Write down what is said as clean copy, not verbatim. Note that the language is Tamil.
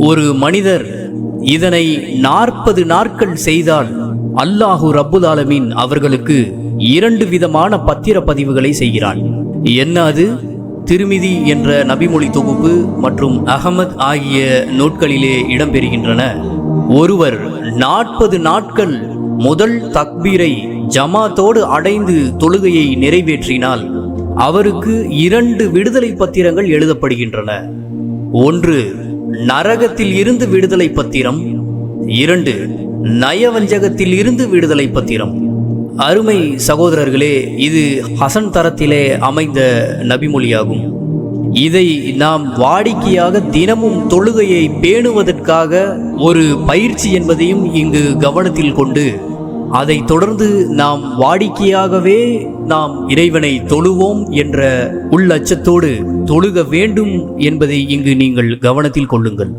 ஒரு மனிதர் இதனை 40 நாட்கள் செய்தால் அல்லாஹு ரப்புல் ஆலமீன் அவர்களுக்கு 2 விதமான பத்திர பதிவுகளை செய்கிறான். என்ன அது? திருமிதி என்ற நபிமொழி தொகுப்பு மற்றும் அஹமத் ஆகிய நூட்களிலே இடம்பெறுகின்றன. ஒருவர் 40 நாட்கள் முதல் தக்பீரை ஜமாத்தோடு அடைந்து தொழுகையை நிறைவேற்றினால் அவருக்கு 2 விடுதலை பத்திரங்கள் எழுதப்படுகின்றன. 1 நரகத்தில் இருந்து விடுதலை பத்திரம், 2 நயவஞ்சகத்தில் இருந்து விடுதலை பத்திரம். அருமை சகோதரர்களே, இது ஹசன் தரத்திலே அமைந்த நபிமொழியாகும். இதை நாம் வாடிக்கையாக தினமும் தொழுகையை பேணுவதற்காக ஒரு பயிற்சி என்பதையும் இங்கு கவனத்தில் கொண்டு அதை தொடர்ந்து நாம் வாடிக்கையாகவே நாம் இறைவனை தொழுவோம் என்ற உள்ளச்சத்தோடு தொழுக வேண்டும் என்பதை இங்கு நீங்கள் கவனத்தில் கொள்ளுங்கள்.